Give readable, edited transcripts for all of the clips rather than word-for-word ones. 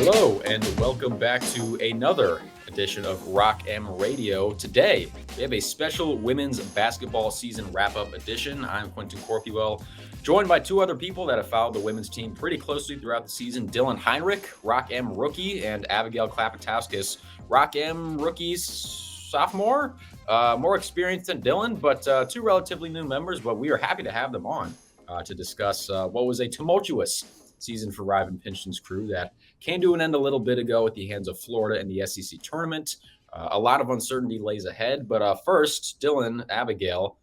Hello, and welcome back to another edition of Rock M Radio. Today, we have a special women's basketball season wrap-up edition. I'm Quentin Corpuel, joined by two other people that have followed the women's team pretty closely throughout the season. Dylan Heinrich, Rock M rookie, and Abigail Klapatauskas, Rock M rookies, sophomore. More experienced than Dylan, but two relatively new members, but we are happy to have them on to discuss what was a tumultuous season for Robin Pingeton's crew that came to an end a little bit ago at the hands of Florida in the SEC tournament. A lot of uncertainty lays ahead, but first, Dylan, Abigail,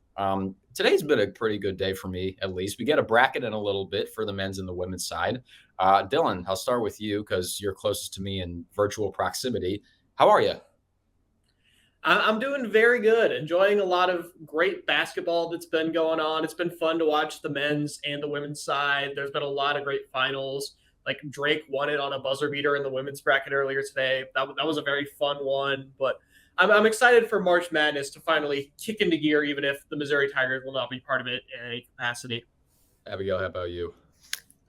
today's been a pretty good day for me, at least. We get a bracket in a little bit for the men's and the women's side. Dylan, I'll start with you because you're closest to me in virtual proximity. How are you? I'm doing very good. Enjoying a lot of great basketball that's been going on. It's been fun to watch the men's and the women's side. There's been a lot of great finals. Like Drake won it on a buzzer beater in the women's bracket earlier today. That was a very fun one. But I'm excited for March Madness to finally kick into gear, even if the Missouri Tigers will not be part of it in any capacity. Abigail, how about you?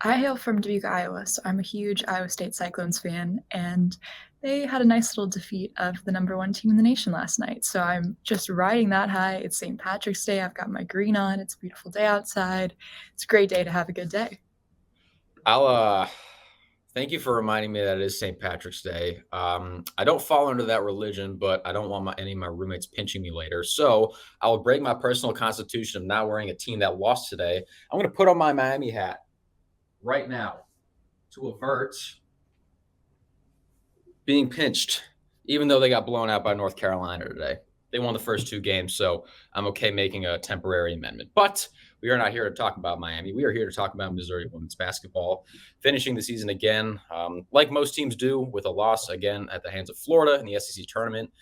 I hail from Dubuque, Iowa, so I'm a huge Iowa State Cyclones fan, and they had a nice little defeat of the number one team in the nation last night. So I'm just riding that high. It's St. Patrick's Day. I've got my green on. It's a beautiful day outside. It's a great day to have a good day. I'll thank you for reminding me that it is St. Patrick's Day. I don't fall under that religion, but I don't want any of my roommates pinching me later. So I will break my personal constitution of not wearing a team that lost today. I'm going to put on my Miami hat right now to avert being pinched, even though they got blown out by North Carolina today. They won the first two games, so I'm okay making a temporary amendment. But we are not here to talk about Miami. We are here to talk about Missouri women's basketball, finishing the season again, like most teams do, with a loss again at the hands of Florida in the SEC tournament,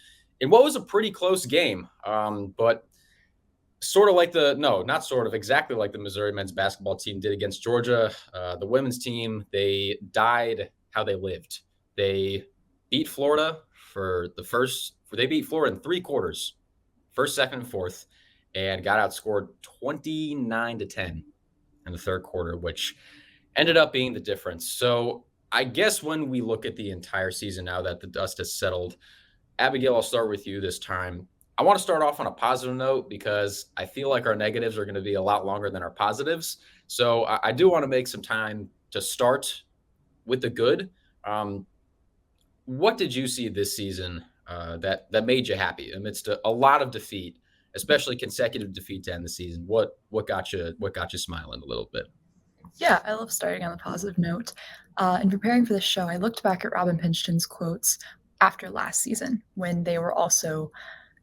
in what was a pretty close game, but exactly like the Missouri men's basketball team did against Georgia. The women's team, they died how they lived. They beat Florida they beat Florida in three quarters, first, second, and fourth, and got outscored 29-10 in the third quarter, which ended up being the difference. So I guess when we look at the entire season now that the dust has settled, Abigail, I'll start with you this time. I want to start off on a positive note because I feel like our negatives are going to be a lot longer than our positives. So I do want to make some time to start with the good. What did you see this season that made you happy amidst a lot of defeat, especially consecutive defeat to end the season? What got you smiling a little bit? Yeah, I love starting on a positive note. In preparing for this show, I looked back at Robin Pingeton's quotes after last season when they were also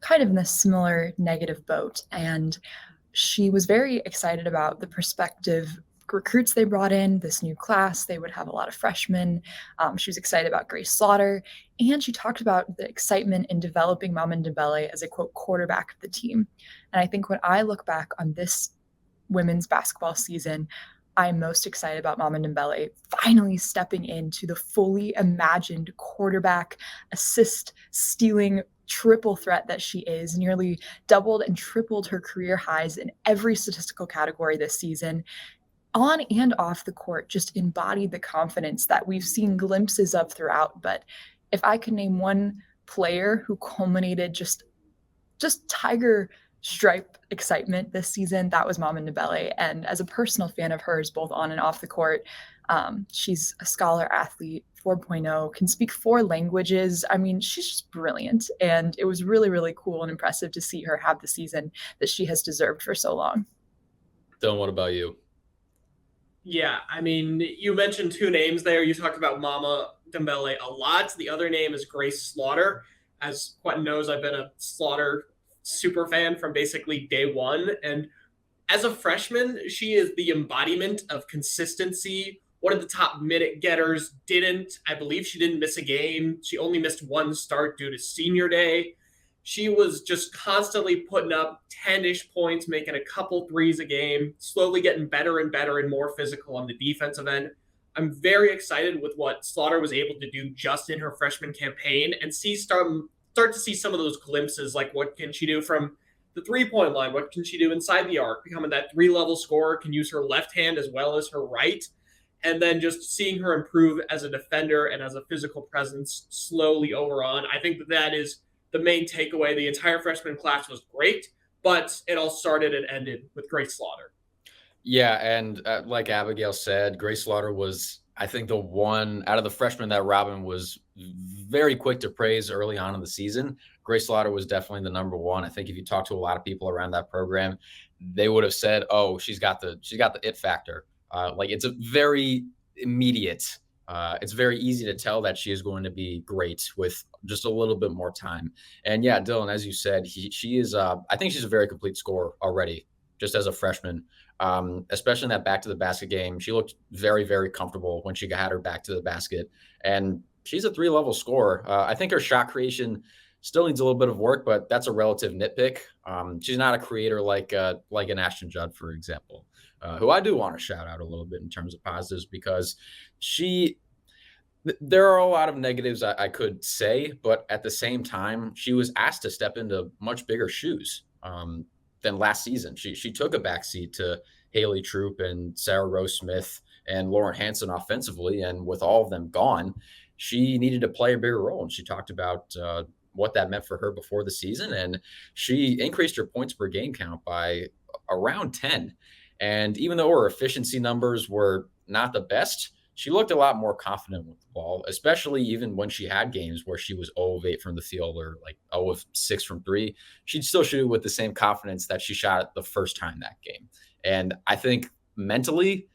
kind of in a similar negative boat. And she was very excited about the prospective recruits they brought in, this new class. They would have a lot of freshmen. She was excited about Grace Slaughter. And she talked about the excitement in developing Mama Dembele as a, quote, quarterback of the team. And I think when I look back on this women's basketball season, I'm most excited about Mama Dembele finally stepping into the fully imagined quarterback, assist, stealing, triple threat that she is, nearly doubled and tripled her career highs in every statistical category this season. On and off the court, just embodied the confidence that we've seen glimpses of throughout. But if I could name one player who culminated just tiger stripe excitement this season, that was Mama Dembele. And as a personal fan of hers, both on and off the court, she's a scholar athlete, 4.0, can speak 4 languages. I mean, she's just brilliant. And it was really, really cool and impressive to see her have the season that she has deserved for so long. Dylan, what about you? Yeah, I mean, you mentioned two names there. You talked about Mama Dembele a lot. The other name is Grace Slaughter. As Quentin knows, I've been a Slaughter super fan from basically day one. And as a freshman, she is the embodiment of consistency. One of the top minute getters. I believe she didn't miss a game. She only missed one start due to senior day. She was just constantly putting up 10-ish points, making a couple threes a game, slowly getting better and better and more physical on the defensive end. I'm very excited with what Slaughter was able to do just in her freshman campaign and start to see some of those glimpses, like what can she do from the three-point line? What can she do inside the arc? Becoming that three-level scorer, can use her left hand as well as her right. And then just seeing her improve as a defender and as a physical presence slowly over on. I think that is the main takeaway. The entire freshman class was great, but it all started and ended with Grace Slaughter. Yeah, and like Abigail said, Grace Slaughter was, I think, the one out of the freshmen that Robin was very quick to praise early on in the season. Grace Slaughter was definitely the number one. I think if you talk to a lot of people around that program, they would have said, "Oh, she's got the it factor." Like it's a very immediate. It's very easy to tell that she is going to be great with just a little bit more time. And yeah, Dylan, as you said, she is. I think she's a very complete scorer already, just as a freshman. Especially in that back to the basket game. She looked very, very comfortable when she had her back to the basket. And she's a 3-level scorer. I think her shot creation still needs a little bit of work, but that's a relative nitpick. She's not a creator like an Ashton Judd, for example, who I do want to shout out a little bit in terms of positives because there are a lot of negatives I could say, but at the same time, she was asked to step into much bigger shoes. Than last season. She took a backseat to Haley Troop and Sarah Rose Smith and Lauren Hansen offensively, and with all of them gone, she needed to play a bigger role. And she talked about what that meant for her before the season, and she increased her points per game count by around 10. And even though her efficiency numbers were not the best, she looked a lot more confident with the ball, especially even when she had games where she was 0 of 8 from the field or like 0 of 6 from 3. She'd still shoot with the same confidence that she shot it the first time that game. And I think mentally,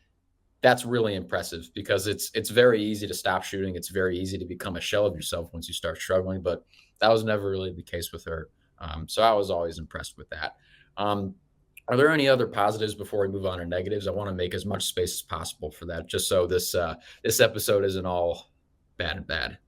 that's really impressive because it's very easy to stop shooting. It's very easy to become a shell of yourself once you start struggling, but that was never really the case with her. So I was always impressed with that. Are there any other positives before we move on to negatives? I want to make as much space as possible for that, just so this episode isn't all bad and bad.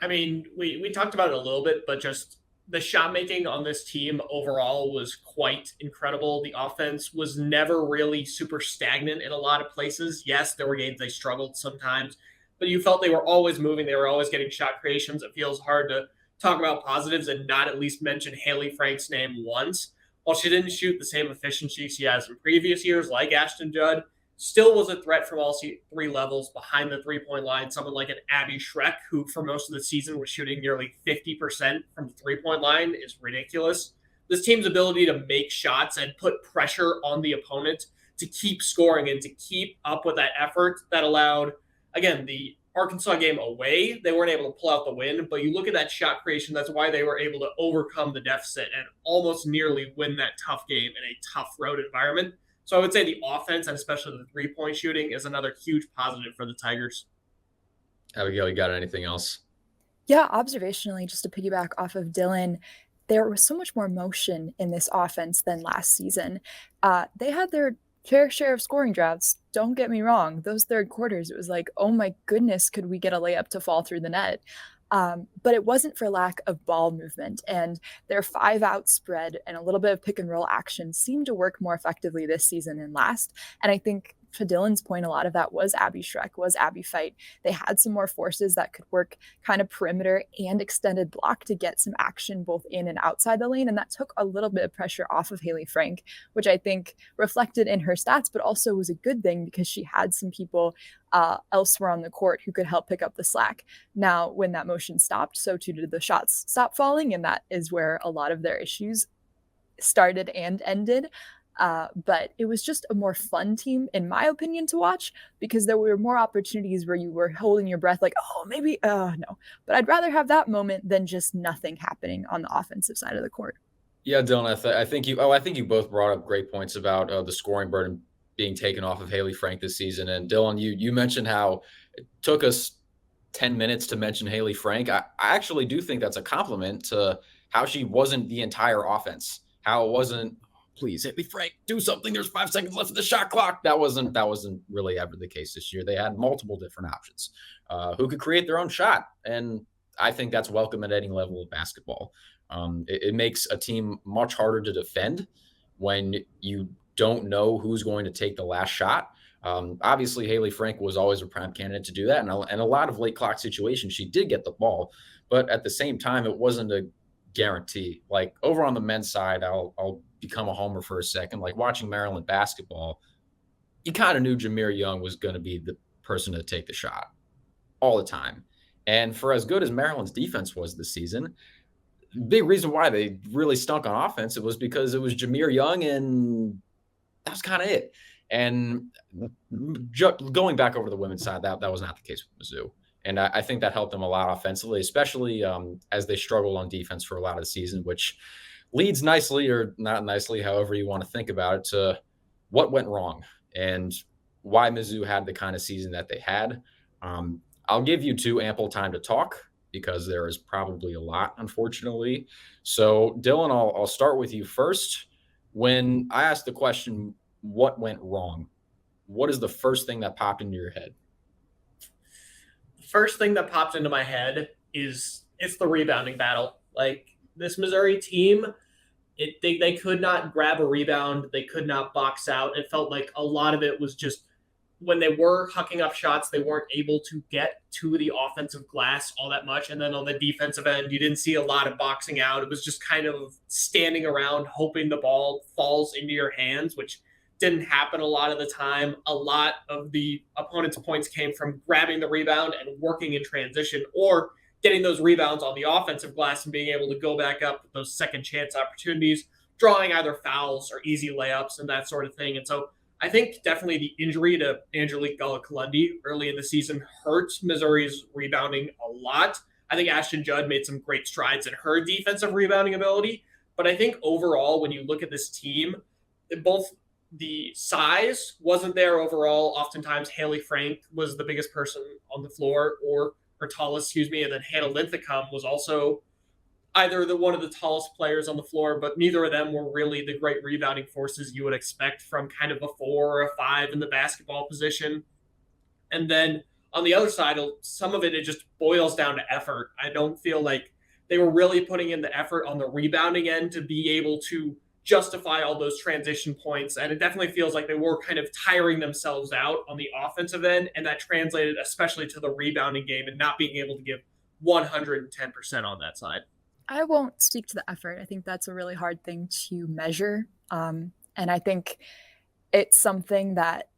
I mean, we talked about it a little bit, but just the shot making on this team overall was quite incredible. The offense was never really super stagnant in a lot of places. Yes, there were games they struggled sometimes, but you felt they were always moving. They were always getting shot creations. It feels hard to talk about positives and not at least mention Haley Frank's name once. While she didn't shoot the same efficiency she has in previous years, like Ashton Judd, still was a threat from all 3 levels behind the 3-point line. Someone like an Abby Schreck, who for most of the season was shooting nearly 50% from the 3-point line, is ridiculous. This team's ability to make shots and put pressure on the opponent to keep scoring and to keep up with that effort that allowed, again, the Arkansas game away, they weren't able to pull out the win, but you look at that shot creation, that's why they were able to overcome the deficit and almost nearly win that tough game in a tough road environment. So I would say the offense, and especially the 3-point shooting, is another huge positive for the Tigers. Abigail, you got anything else? Yeah, observationally, just to piggyback off of Dylan, there was so much more motion in this offense than last season. They had their fair share of scoring droughts. Don't get me wrong. Those third quarters, it was like, oh my goodness, could we get a layup to fall through the net? But it wasn't for lack of ball movement, and their 5-out spread and a little bit of pick and roll action seemed to work more effectively this season than last. And I think to Dylan's point, a lot of that was Abby Schreck, was Abby Fight. They had some more forces that could work kind of perimeter and extended block to get some action both in and outside the lane. And that took a little bit of pressure off of Haley Frank, which I think reflected in her stats, but also was a good thing because she had some people elsewhere on the court who could help pick up the slack. Now, when that motion stopped, so too did the shots stop falling. And that is where a lot of their issues started and ended. But it was just a more fun team, in my opinion, to watch because there were more opportunities where you were holding your breath like, oh, maybe, no. But I'd rather have that moment than just nothing happening on the offensive side of the court. Yeah, Dylan, I think you both brought up great points about the scoring burden being taken off of Haley Frank this season. And Dylan, you mentioned how it took us 10 minutes to mention Haley Frank. I actually do think that's a compliment to how she wasn't the entire offense, how it wasn't, please hit me, Frank, do something. There's 5 seconds left of the shot clock. That wasn't really ever the case this year. They had multiple different options who could create their own shot. And I think that's welcome at any level of basketball. It makes a team much harder to defend when you don't know who's going to take the last shot. Obviously, Haley Frank was always a prime candidate to do that. And a lot of late clock situations, she did get the ball. But at the same time, it wasn't a guarantee. Like over on the men's side, I'll become a homer for a second. Like watching Maryland basketball, you kind of knew Jameer Young was going to be the person to take the shot all the time. And for as good as Maryland's defense was this season, big reason why they really stunk on offense, it was because it was Jameer Young, and that was kind of it. And going back over the women's side, that was not the case with Mizzou. And I think that helped them a lot offensively, especially as they struggled on defense for a lot of the season, which leads nicely or not nicely, however you want to think about it, to what went wrong and why Mizzou had the kind of season that they had. I'll give you two ample time to talk because there is probably a lot, unfortunately. So, Dylan, I'll start with you first. When I asked the question, what went wrong, what is the first thing that popped into your head? The first thing that popped into my head is it's the rebounding battle. Like, this Missouri team, they could not grab a rebound. They could not box out. It felt like a lot of it was just when they were hucking up shots, they weren't able to get to the offensive glass all that much. And then on the defensive end, you didn't see a lot of boxing out. It was just kind of standing around, hoping the ball falls into your hands, which didn't happen a lot of the time. A lot of the opponent's points came from grabbing the rebound and working in transition, or getting those rebounds on the offensive glass and being able to go back up with those second chance opportunities, drawing either fouls or easy layups and that sort of thing. And so I think definitely the injury to Angelique Gullah-Kulundi early in the season hurt Missouri's rebounding a lot. I think Ashton Judd made some great strides in her defensive rebounding ability. But I think overall, when you look at this team, both the size wasn't there overall. Oftentimes, Haley Frank was the biggest person on the floor, or tallest, and then Hannah Linthicum was also either one of the tallest players on the floor, but neither of them were really the great rebounding forces you would expect from kind of a 4 or a 5 in the basketball position. And then on the other side, some of it just boils down to effort. I don't feel like they were really putting in the effort on the rebounding end to be able to justify all those transition points. And it definitely feels like they were kind of tiring themselves out on the offensive end. And that translated especially to the rebounding game and not being able to give 110% on that side. I won't speak to the effort. I think that's a really hard thing to measure. And I think it's something that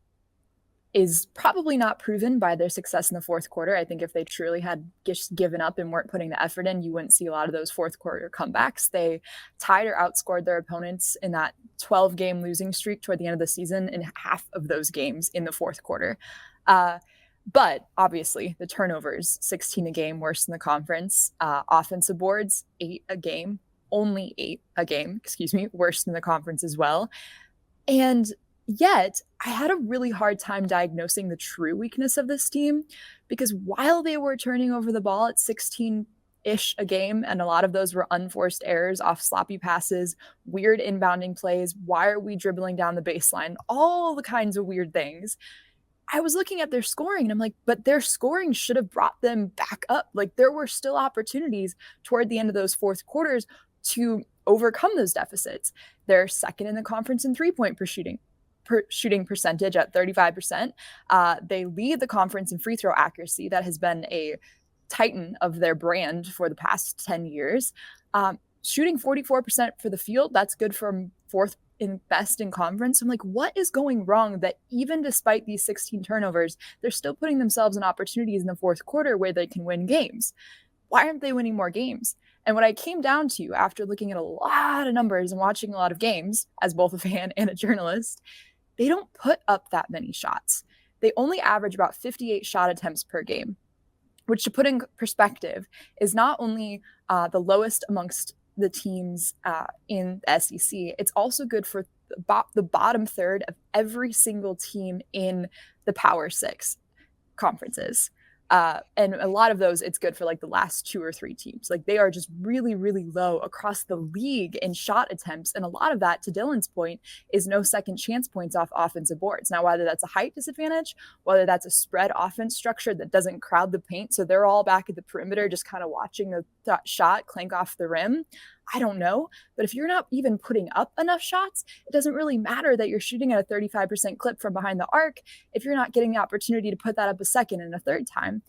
is probably not proven by their success in the fourth quarter. I think if they truly had just given up and weren't putting the effort in, you wouldn't see a lot of those fourth quarter comebacks. They tied or outscored their opponents in that 12-game losing streak toward the end of the season in half of those games in the fourth quarter. But obviously the turnovers, 16 a game, worse than the conference. Offensive boards, 8 a game, only 8 a game, worse than the conference as well. And yet I had a really hard time diagnosing the true weakness of this team, because while they were turning over the ball at 16-ish a game, and a lot of those were unforced errors off sloppy passes, weird inbounding plays, why are we dribbling down the baseline, all the kinds of weird things, I was looking at their scoring and I'm like, but their scoring should have brought them back up. Like, there were still opportunities toward the end of those fourth quarters to overcome those deficits. They're second in the conference in three-point shooting percentage at 35%. They lead the conference in free throw accuracy. That has been a titan of their brand for the past 10 years. Shooting 44% for the field, that's good from fourth in best in conference. I'm like, what is going wrong that even despite these 16 turnovers, they're still putting themselves in opportunities in the fourth quarter where they can win games? Why aren't they winning more games? And what I came down to after looking at a lot of numbers and watching a lot of games as both a fan and a journalist, they don't put up that many shots. They only average about 58 shot attempts per game, which, to put in perspective, is not only the lowest amongst the teams in the SEC, it's also good for the bottom third of every single team in the Power Six conferences. And a lot of those, it's good for like the last 2 or 3 teams. Like, they are just really, really low across the league in shot attempts. And a lot of that, to Dylan's point, is no second chance points off offensive boards. Now, whether that's a height disadvantage, whether that's a spread offense structure that doesn't crowd the paint, so they're all back at the perimeter just kind of watching the shot clank off the rim, I don't know. But if you're not even putting up enough shots, it doesn't really matter that you're shooting at a 35% clip from behind the arc if you're not getting the opportunity to put that up a second and a third time.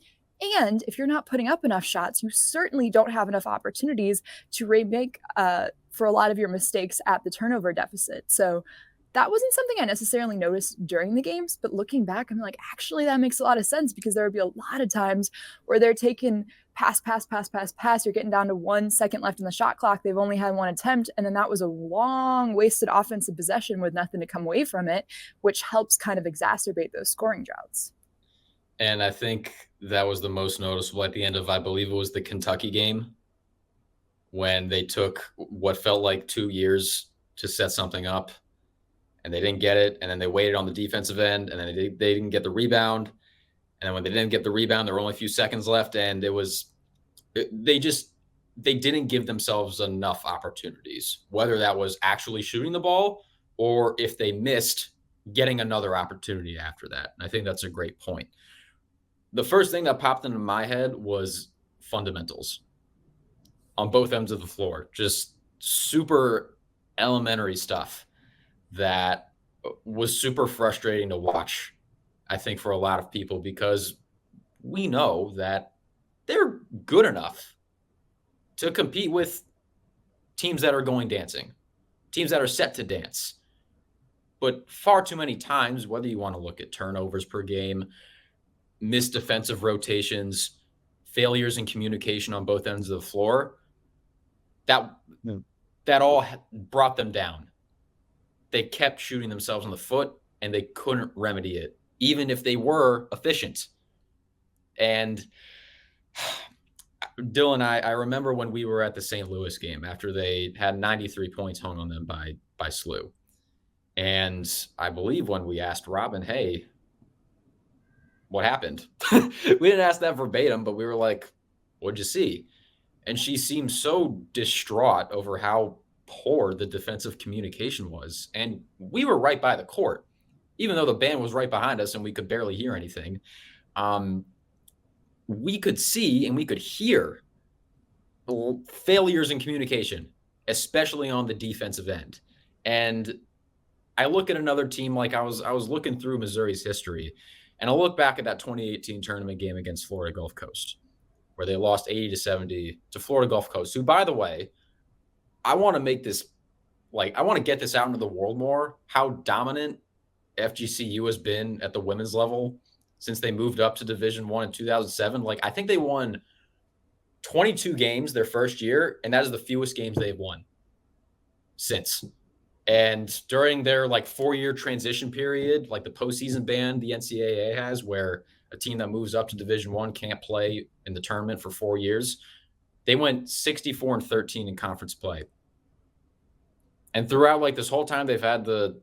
And if you're not putting up enough shots, you certainly don't have enough opportunities to remake for a lot of your mistakes at the turnover deficit. So that wasn't something I necessarily noticed during the games, but looking back, I'm like, actually, that makes a lot of sense because there would be a lot of times where they're taking pass. You're getting down to 1 second left in the shot clock. They've only had one attempt. And then that was a long wasted offensive possession with nothing to come away from it, which helps kind of exacerbate those scoring droughts. And I think that was the most noticeable at the end of, I believe it was the Kentucky game, when they took what felt like 2 years to set something up and they didn't get it. And then they waited on the defensive end and then they didn't get the rebound. And then when they didn't get the rebound, there were only a few seconds left. And they didn't give themselves enough opportunities, whether that was actually shooting the ball or if they missed getting another opportunity after that. And I think that's a great point. The first thing that popped into my head was fundamentals on both ends of the floor, just super elementary stuff that was super frustrating to watch, I think, for a lot of people, because we know that they're good enough to compete with teams that are going dancing, teams that are set to dance. But far too many times, whether you want to look at turnovers per game, missed defensive rotations, failures in communication on both ends of the floor, that all brought them down. They kept shooting themselves in the foot and they couldn't remedy it, even if they were efficient. And Dylan, I remember when we were at the St. Louis game after they had 93 points hung on them by SLU. And I believe when we asked Robin, hey, what happened? We didn't ask that verbatim, but we were like, what'd you see? And she seemed so distraught over how poor the defensive communication was. And we were right by the court, even though the band was right behind us and we could barely hear anything. We could see and we could hear failures in communication, especially on the defensive end. And I look at another team, like I was looking through Missouri's history, and I look back at that 2018 tournament game against Florida Gulf Coast, where they lost 80-70 to Florida Gulf Coast, who, by the way, I want to make this, I want to get this out into the world more, how dominant FGCU has been at the women's level since they moved up to Division I in 2007. I think they won 22 games their first year, and that is the fewest games they've won since. And during their 4-year transition period, the postseason ban the NCAA has, where a team that moves up to Division I can't play in the tournament for 4 years, they went 64-13 in conference play. And throughout this whole time, they've had the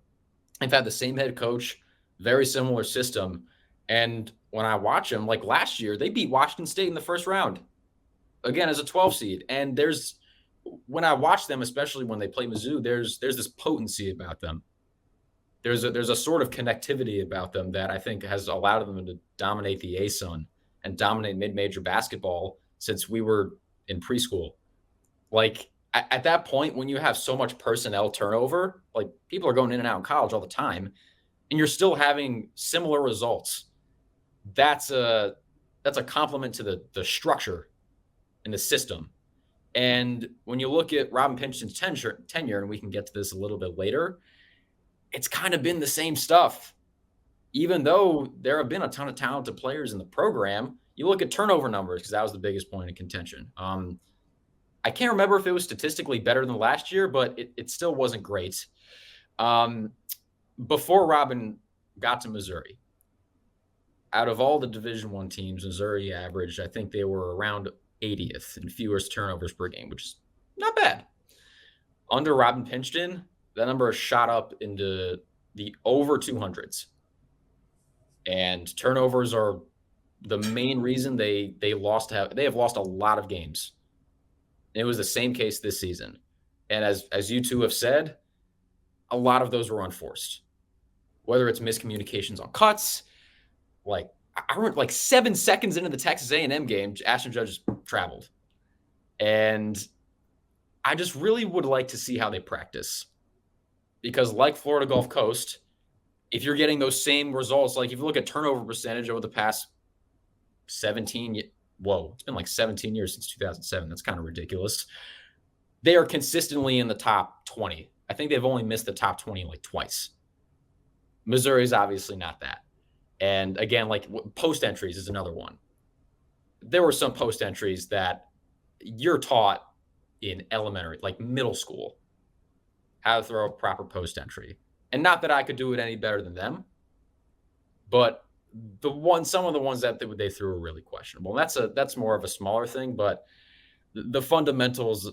same head coach, very similar system. And when I watch them, last year, they beat Washington State in the first round, again, as a 12 seed. And when I watch them, especially when they play Mizzou, there's this potency about them. There's a sort of connectivity about them that I think has allowed them to dominate the ASUN and dominate mid-major basketball since we were in preschool. At that point, when you have so much personnel turnover, people are going in and out in college all the time, and you're still having similar results, that's a compliment to the structure and the system. And when you look at Robin Pingeton's tenure, and we can get to this a little bit later, it's kind of been the same stuff. Even though there have been a ton of talented players in the program, you look at turnover numbers, because that was the biggest point of contention. I can't remember if it was statistically better than last year, but it still wasn't great. Before Robin got to Missouri, out of all the Division I teams, Missouri averaged, I think they were around 80th in fewest turnovers per game, which is not bad. Under Robin Pingeton, that number has shot up into the over 200s. And turnovers are the main reason they have lost a lot of games. It was the same case this season. And as you two have said, a lot of those were unforced. Whether it's miscommunications on cuts, I remember 7 seconds into the Texas A&M game, Ashton Judge traveled. And I just really would like to see how they practice. Because like Florida Gulf Coast, if you're getting those same results, if you look at turnover percentage over the past 17 years, it's been 17 years since 2007. That's kind of ridiculous. They are consistently in the top 20. I think they've only missed the top 20 twice Missouri is obviously not that. And again, like post entries is another one. There were some post entries that you're taught in elementary, like middle school, how to throw a proper post entry. And not that I could do it any better than them, but some of the ones that they threw were really questionable. And that's more of a smaller thing, but the fundamentals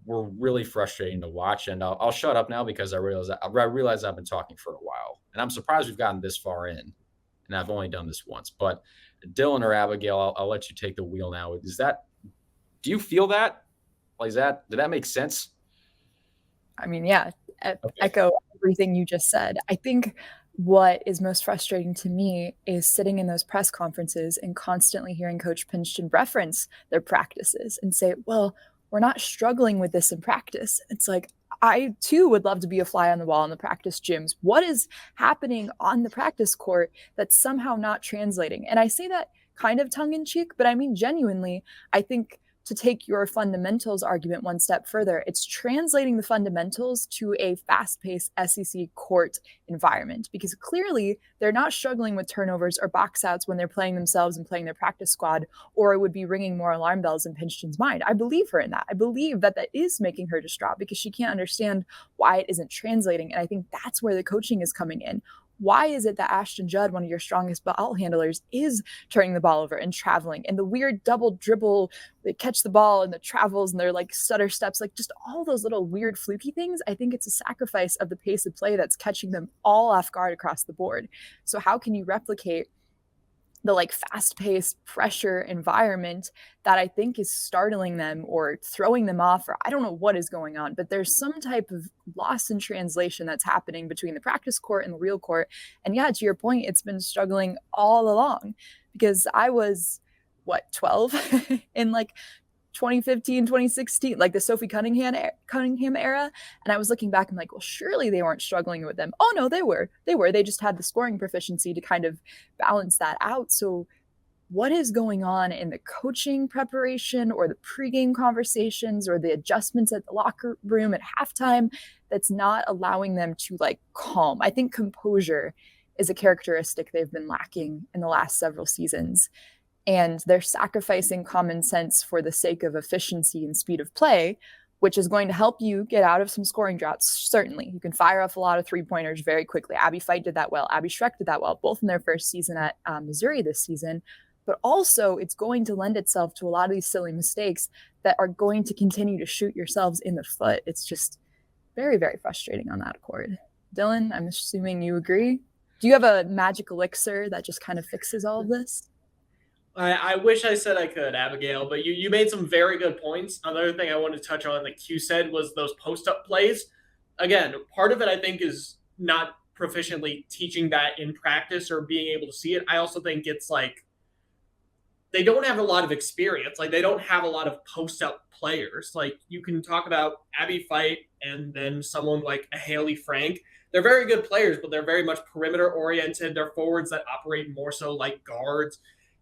were really frustrating to watch. And I'll shut up now because I realize I've been talking for a while, and I'm surprised we've gotten this far in, and I've only done this once. But Dylan or Abigail, I'll let you take the wheel now. Do you feel that? Like did that make sense? I mean, yeah, Okay. echo everything you just said. I think what is most frustrating to me is sitting in those press conferences and constantly hearing Coach Pingeton reference their practices and say, well, we're not struggling with this in practice. It's like, I too would love to be a fly on the wall in the practice gyms. What is happening on the practice court that's somehow not translating? And I say that kind of tongue in cheek, but I mean, genuinely, I think to take your fundamentals argument one step further, it's translating the fundamentals to a fast-paced SEC court environment, because clearly they're not struggling with turnovers or box outs when they're playing themselves and playing their practice squad, or it would be ringing more alarm bells in Pingeton's mind. I believe her in that. I believe that is making her distraught because she can't understand why it isn't translating. And I think that's where the coaching is coming in. Why is it that Ashton Judd, one of your strongest ball handlers, is turning the ball over and traveling, and the weird double dribble, they catch the ball and the travels and they're like stutter steps, like just all those little weird fluky things? I think it's a sacrifice of the pace of play that's catching them all off guard across the board. So how can you replicate the like fast-paced pressure environment that I think is startling them or throwing them off, or I don't know what is going on, but there's some type of loss in translation that's happening between the practice court and the real court. And yeah, to your point, it's been struggling all along, because I was 12 in like 2015, 2016, like the Sophie Cunningham era. And I was looking back and like, well, surely they weren't struggling with them. Oh no, they were. They just had the scoring proficiency to kind of balance that out. So what is going on in the coaching preparation or the pregame conversations or the adjustments at the locker room at halftime that's not allowing them to like calm? I think composure is a characteristic they've been lacking in the last several seasons. And they're sacrificing common sense for the sake of efficiency and speed of play, which is going to help you get out of some scoring droughts. Certainly, you can fire off a lot of three-pointers very quickly. Abby Feit did that well. Abby Schreck did that well, both in their first season at Missouri this season. But also, it's going to lend itself to a lot of these silly mistakes that are going to continue to shoot yourselves in the foot. It's just very, very frustrating on that accord. Dylan, I'm assuming you agree. Do you have a magic elixir that just kind of fixes all of this? I wish I said I could, Abigail, but you made some very good points. Another thing I wanted to touch on that Q said was those post-up plays. Again, part of it I think is not proficiently teaching that in practice or being able to see it. I also think it's like they don't have a lot of experience. Like they don't have a lot of post-up players. Like you can talk about Abby Feit and then someone like a Haley Frank. They're very good players, but they're very much perimeter oriented. They're forwards that operate more so like guards.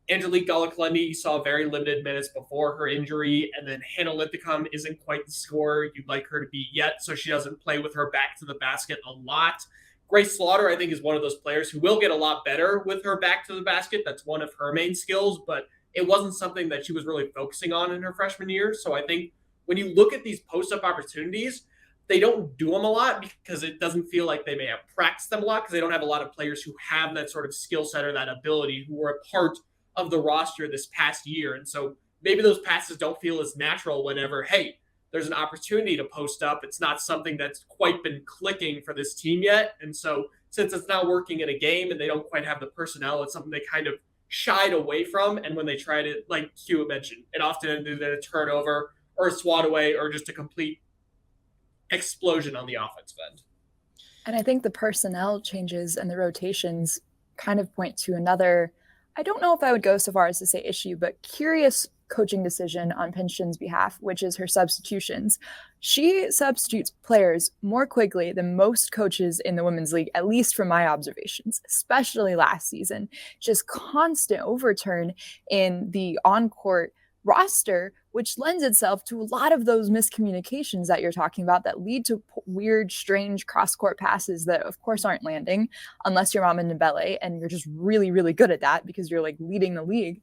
Angelique Galaklendi saw very limited minutes before her injury, and then Hannah Linthicum isn't quite the scorer you'd like her to be yet, so she doesn't play with her back to the basket a lot. Grace Slaughter, I think, is one of those players who will get a lot better with her back to the basket. That's one of her main skills, but it wasn't something that she was really focusing on in her freshman year. So I think when you look at these post-up opportunities, they don't do them a lot because it doesn't feel like they may have practiced them a lot because they don't have a lot of players who have that sort of skill set or that ability who were a part of the roster this past year. And so maybe those passes don't feel as natural whenever, hey, there's an opportunity to post up. It's not something that's quite been clicking for this team yet. And so since it's not working in a game and they don't quite have the personnel, it's something they kind of shied away from. And when they tried it, like Hewitt mentioned, it often ended in a turnover or a swat away or just a complete explosion on the offensive end. And I think the personnel changes and the rotations kind of point to another, I don't know if I would go so far as to say issue, but curious coaching decision on Pingeton's behalf, which is her substitutions. She substitutes players more quickly than most coaches in the women's league, at least from my observations, especially last season. Just constant overturn in the on-court roster which lends itself to a lot of those miscommunications that you're talking about that lead to weird, strange cross-court passes that, of course, aren't landing unless you're Mama Dembele, and you're just really, really good at that because you're like leading the league.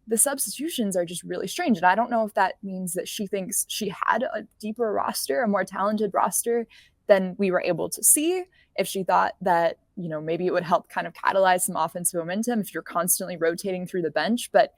The substitutions are just really strange. And I don't know if that means that she thinks she had a deeper roster, a more talented roster than we were able to see. If she thought that, maybe it would help kind of catalyze some offensive momentum if you're constantly rotating through the bench. But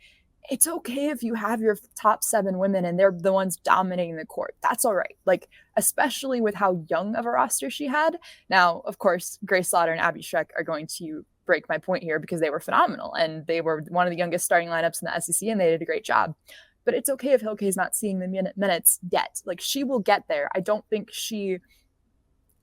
it's okay if you have your top 7 women and they're the ones dominating the court. That's all right. Like, especially with how young of a roster she had. Now, of course, Grace Slaughter and Abby Schreck are going to break my point here because they were phenomenal and they were one of the youngest starting lineups in the SEC and they did a great job. But it's okay if Hilke is not seeing the minutes yet. Like, she will get there. I don't think she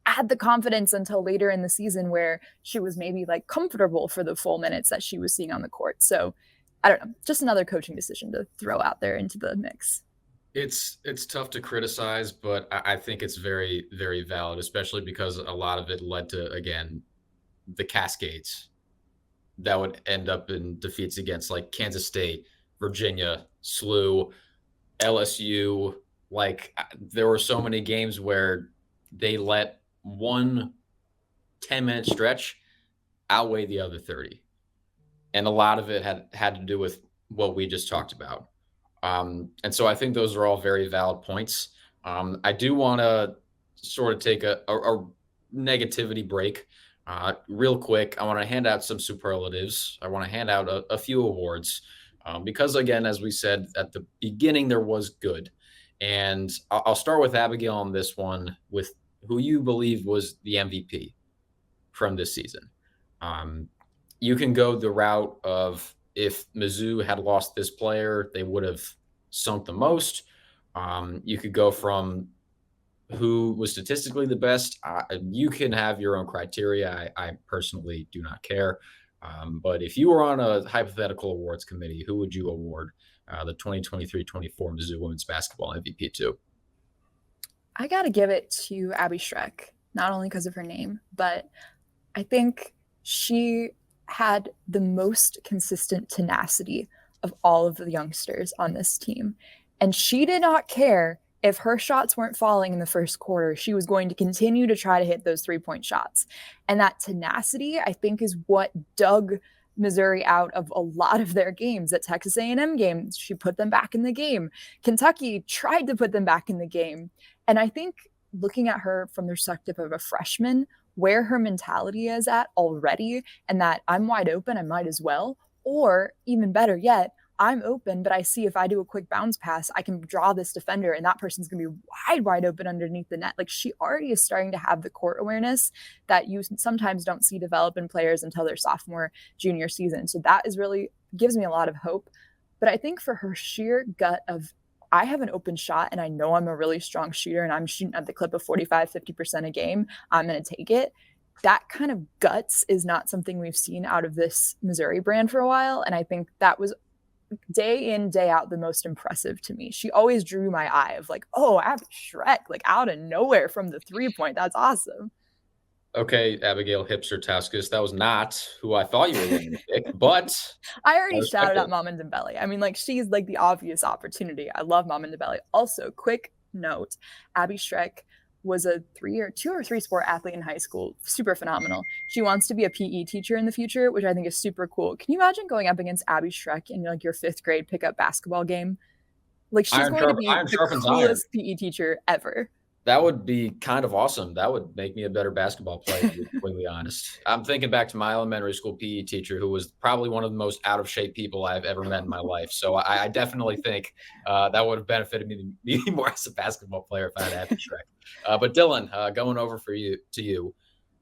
had the confidence until later in the season where she was maybe like comfortable for the full minutes that she was seeing on the court. So I don't know, just another coaching decision to throw out there into the mix. It's tough to criticize, but I think it's very, very valid, especially because a lot of it led to, again, the cascades that would end up in defeats against like Kansas State, Virginia, SLU, LSU. Like, there were so many games where they let one 10-minute stretch outweigh the other 30. And a lot of it had to do with what we just talked about. And so I think those are all very valid points. I do want to sort of take a negativity break real quick. I want to hand out some superlatives. I want to hand out a few awards because, again, as we said at the beginning, there was good. And I'll start with Abigail on this one, with who you believe was the MVP from this season. You can go the route of, if Mizzou had lost this player, they would have sunk the most. You could go from who was statistically the best. You can have your own criteria. I personally do not care. But if you were on a hypothetical awards committee, who would you award the 2023-24 Mizzou women's basketball MVP to? I got to give it to Abby Schreck, not only because of her name, but I think she had the most consistent tenacity of all of the youngsters on this team. And she did not care if her shots weren't falling in the first quarter. She was going to continue to try to hit those 3-point shots. And that tenacity, I think, is what dug Missouri out of a lot of their games. At Texas A&M games, she put them back in the game. Kentucky tried to put them back in the game. And I think looking at her from the perspective of a freshman, where her mentality is at already, and that I'm wide open, I might as well. Or even better yet, I'm open, but I see if I do a quick bounce pass, I can draw this defender and that person's going to be wide open underneath the net. Like, she already is starting to have the court awareness that you sometimes don't see develop in players until their sophomore, junior season. So that is really gives me a lot of hope. But I think for her sheer gut of, I have an open shot and I know I'm a really strong shooter and I'm shooting at the clip of 45-50% a game, I'm going to take it. That kind of guts is not something we've seen out of this Missouri brand for a while. And I think that was day in, day out, the most impressive to me. She always drew my eye of like, oh, Abby Schreck, like out of nowhere from the 3-point. That's awesome. Okay, Abigail Hipster-Tauskas, that was not who I thought you were going to pick, but I already shouted out Mama Dembele. I mean, like, she's like the obvious opportunity. I love Mama Dembele. Also, quick note, Abby Schreck was a 2 or 3 sport athlete in high school. Super phenomenal. She wants to be a PE teacher in the future, which I think is super cool. Can you imagine going up against Abby Schreck in like your 5th grade pickup basketball game? Like, she's going to be the coolest PE teacher ever. That would be kind of awesome. That would make me a better basketball player, to be completely honest. I'm thinking back to my elementary school PE teacher, who was probably one of the most out of shape people I've ever met in my life. So I definitely think that would have benefited me more as a basketball player if I had Abby Schreck. But Dylan, going over to you,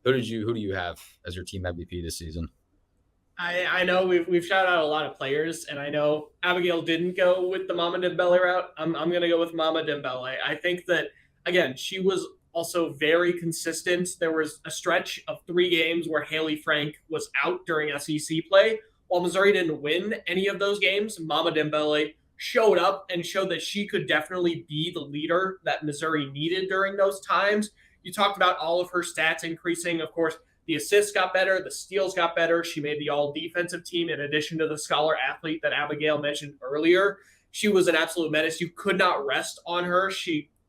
who do you have as your team MVP this season? I know we've shouted out a lot of players, and I know Abigail didn't go with the Mama Dembele route. I'm going to go with Mama Dembele. I think that, again, she was also very consistent. There was a stretch of 3 games where Haley Frank was out during SEC play. While Missouri didn't win any of those games, Mama Dembele showed up and showed that she could definitely be the leader that Missouri needed during those times. You talked about all of her stats increasing. Of course, the assists got better, the steals got better. She made the all-defensive team in addition to the scholar athlete that Abigail mentioned earlier. she was an absolute menace. You could not rest on her.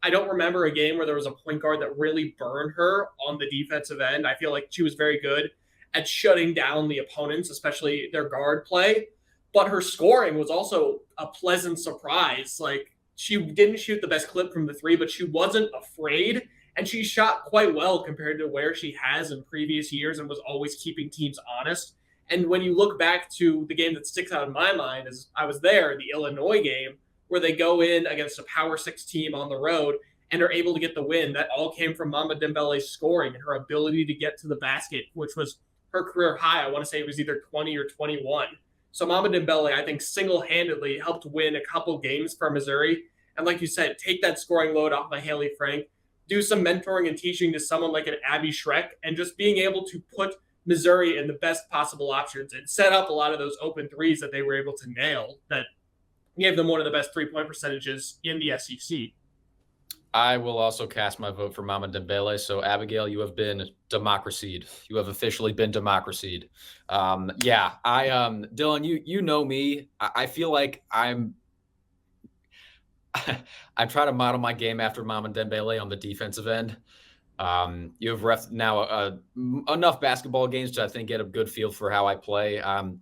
I don't remember a game where there was a point guard that really burned her on the defensive end. I feel like she was very good at shutting down the opponents, especially their guard play. But her scoring was also a pleasant surprise. Like, she didn't shoot the best clip from the three, but she wasn't afraid. And she shot quite well compared to where she has in previous years and was always keeping teams honest. And when you look back to the game that sticks out in my mind, is I was there, the Illinois game, where they go in against a Power 6 team on the road and are able to get the win. That all came from Mama Dembele's scoring and her ability to get to the basket, which was her career high. I want to say it was either 20 or 21. So Mama Dembele, I think, single-handedly helped win a couple games for Missouri. And like you said, take that scoring load off of Haley Frank, do some mentoring and teaching to someone like an Abby Schreck, and just being able to put Missouri in the best possible options and set up a lot of those open threes that they were able to nail that gave them one of the best three-point percentages in the SEC. I will also cast my vote for Mama Dembele. So, Abigail, you have been democracied. You have officially been democracied. Dylan, you know me. I feel like I try to model my game after Mama Dembele on the defensive end. You have ref now enough basketball games to, I think, get a good feel for how I play. I'm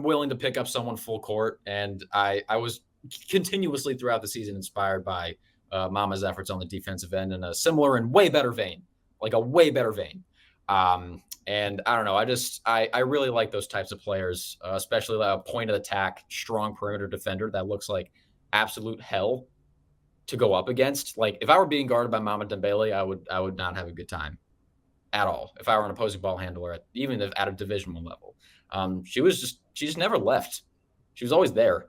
willing to pick up someone full court, and I was continuously throughout the season inspired by Mama's efforts on the defensive end in a similar and way better vein, like a way better vein. And I don't know, I really like those types of players, especially a point of attack, strong perimeter defender that looks like absolute hell to go up against. Like, if I were being guarded by Mama Dembele, I would not have a good time at all. If I were an opposing ball handler, even at a divisional level, she just never left. She was always there,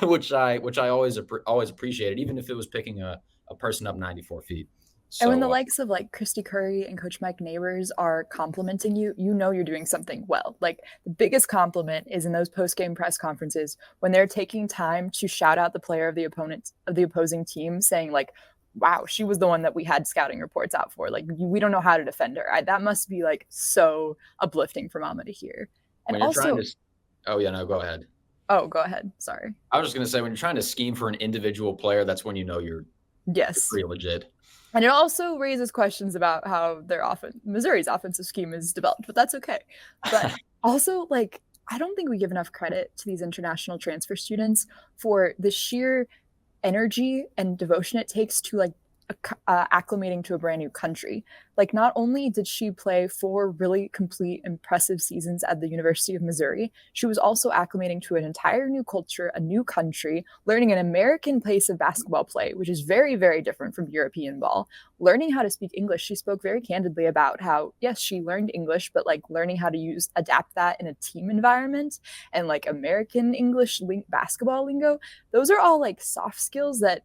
which I always appreciated, even if it was picking a person up 94 feet. So, and when the likes of like Christy Curry and Coach Mike Neighbors are complimenting you, you know you're doing something well. Like, the biggest compliment is in those post-game press conferences when they're taking time to shout out the player of the opposing team, saying like, wow, she was the one that we had scouting reports out for. Like, we don't know how to defend her. That must be like so uplifting for Mama to hear. And also, oh yeah, no, go ahead. Oh, go ahead. Sorry. I was just gonna say, when you're trying to scheme for an individual player, that's when you know you're pretty legit. And it also raises questions about how Missouri's offensive scheme is developed, but that's okay. But also, like, I don't think we give enough credit to these international transfer students for the sheer energy and devotion it takes to like acclimating to a brand new country. Like, not only did she play 4 really complete, impressive seasons at the University of Missouri, she was also acclimating to an entire new culture, a new country, learning an American pace of basketball play, which is very, very different from European ball. Learning how to speak English, she spoke very candidly about how, yes, she learned English, but like learning how to adapt that in a team environment and like American English basketball lingo. Those are all like soft skills that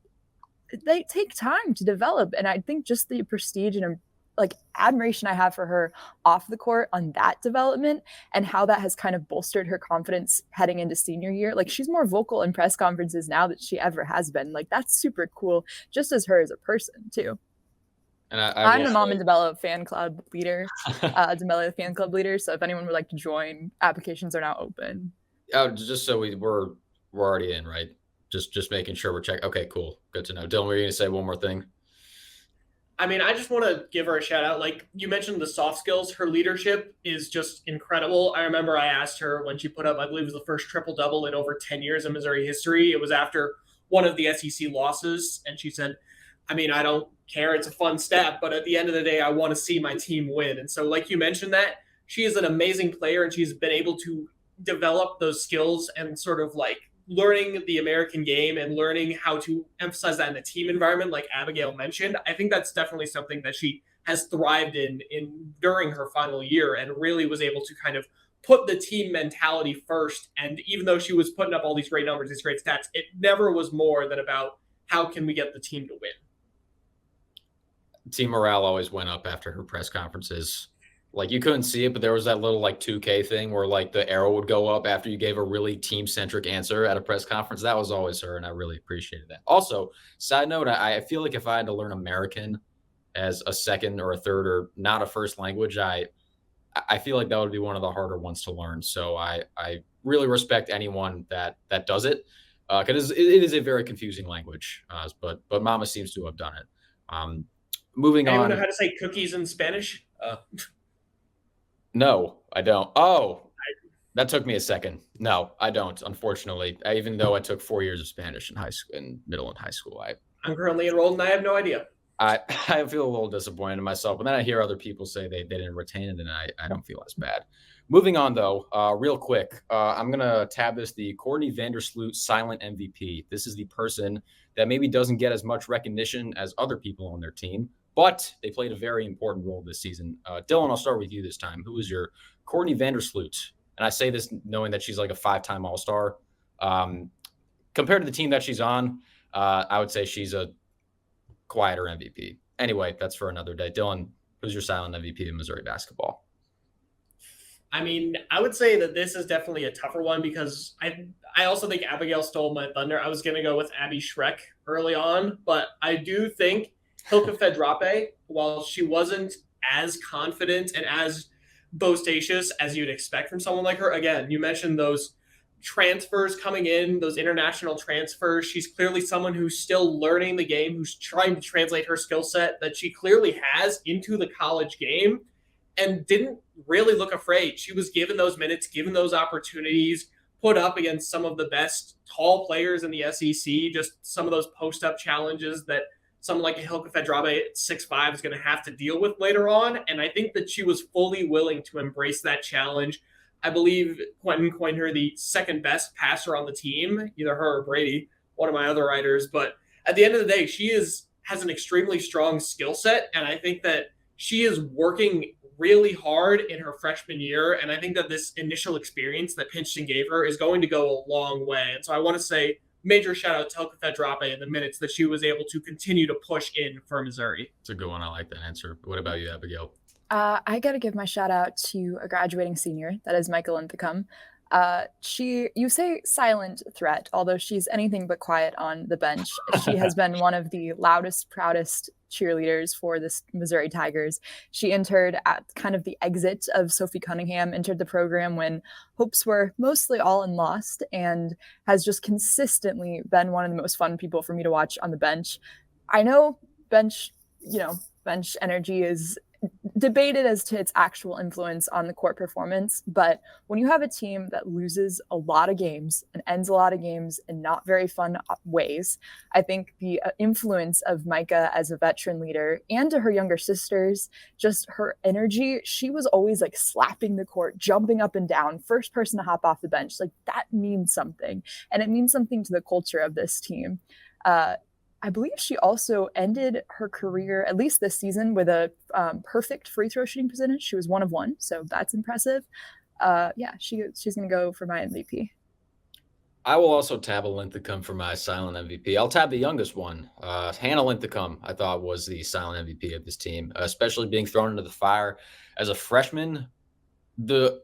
they take time to develop. And I think just the prestige and like admiration I have for her off the court on that development and how that has kind of bolstered her confidence heading into senior year. Like, she's more vocal in press conferences now than she ever has been. Like, that's super cool, just as her as a person too. And I'm the Mama Dembele fan club leader, Dembele fan club leader. So if anyone would like to join, applications are now open. Just so we're already in, right? Just making sure we're checking. Okay, cool. Good to know. Dylan, were you going to say one more thing? I mean, I just want to give her a shout out. Like, you mentioned the soft skills. Her leadership is just incredible. I remember I asked her when she put up, I believe it was the first triple-double in over 10 years in Missouri history. It was after one of the SEC losses. And she said, I mean, I don't care. It's a fun stat. But at the end of the day, I want to see my team win. And so, like you mentioned that, she is an amazing player, and she's been able to develop those skills and sort of like learning the American game and learning how to emphasize that in a team environment, like Abigail mentioned. I think that's definitely something that she has thrived in during her final year and really was able to kind of put the team mentality first. And even though she was putting up all these great numbers, these great stats, it never was more than about how can we get the team to win. Team morale always went up after her press conferences. Like, you couldn't see it, but there was that little like 2K thing where like the arrow would go up after you gave a really team-centric answer at a press conference. That was always her, and I really appreciated that. Also, side note, I feel like if I had to learn American as a second or a third or not a first language, I feel like that would be one of the harder ones to learn. So I really respect anyone that does it. because it is a very confusing language. But Mama seems to have done it. Moving Anyone on. know how to say cookies in Spanish? No, I don't. Oh, that took me a second. No, I don't. Unfortunately, even though I took 4 years of Spanish in high school, in middle and high school, I'm currently enrolled and I have no idea. I feel a little disappointed in myself, but then I hear other people say they didn't retain it, and I don't feel as bad. Moving on, though, real quick, I'm going to tab this the Courtney Vandersloot silent MVP. This is the person that maybe doesn't get as much recognition as other people on their team, but they played a very important role this season. Dylan, I'll start with you this time. Who is your Courtney Vandersloot? And I say this knowing that she's like a 5-time All-Star. Compared to the team that she's on, I would say she's a quieter MVP. Anyway, that's for another day. Dylan, who's your silent MVP in Missouri basketball? I mean, I woed say that this is definitely a tougher one because I also think Abigail stole my thunder. I was going to go with Abby Schreck early on, but I do think Hilka Fedrape, while she wasn't as confident and as boastatious as you'd expect from someone like her, again, you mentioned those transfers coming in, those international transfers. She's clearly someone who's still learning the game, who's trying to translate her skill set that she clearly has into the college game and didn't really look afraid. She was given those minutes, given those opportunities, put up against some of the best tall players in the SEC, just some of those post-up challenges that someone like Hilka Fedrabe at 6'5" is going to have to deal with later on. And I think that she was fully willing to embrace that challenge. I believe Quentin coined her the second best passer on the team, either her or Brady, one of my other writers. But at the end of the day, she has an extremely strong skill set. And I think that she is working really hard in her freshman year. And I think that this initial experience that Pingeton gave her is going to go a long way. And so I want to say major shout out to Hilka Fedrape and the minutes that she was able to continue to push in for Missouri. It's a good one. I like that answer. What about you, Abigail? I got to give my shout out to a graduating senior, that is Michael Linthicum. You say silent threat, although she's anything but quiet on the bench. She has been one of the loudest, proudest cheerleaders for this Missouri Tigers. She entered at kind of the exit of Sophie Cunningham, entered the program when hopes were mostly all and lost, and has just consistently been one of the most fun people for me to watch on the bench. I know bench energy is debated as to its actual influence on the court performance, but when you have a team that loses a lot of games and ends a lot of games in not very fun ways, I think the influence of Micah as a veteran leader and to her younger sisters, just her energy, she was always like slapping the court, jumping up and down, first person to hop off the bench. Like that means something, and it means something to the culture of this team. I believe she also ended her career, at least this season, with a perfect free throw shooting percentage. She was 1 of 1, so that's impressive. She's going to go for my MVP. I will also tab a Linthicum for my silent MVP. I'll tab the youngest one. Hannah Linthicum, I thought, was the silent MVP of this team, especially being thrown into the fire as a freshman. When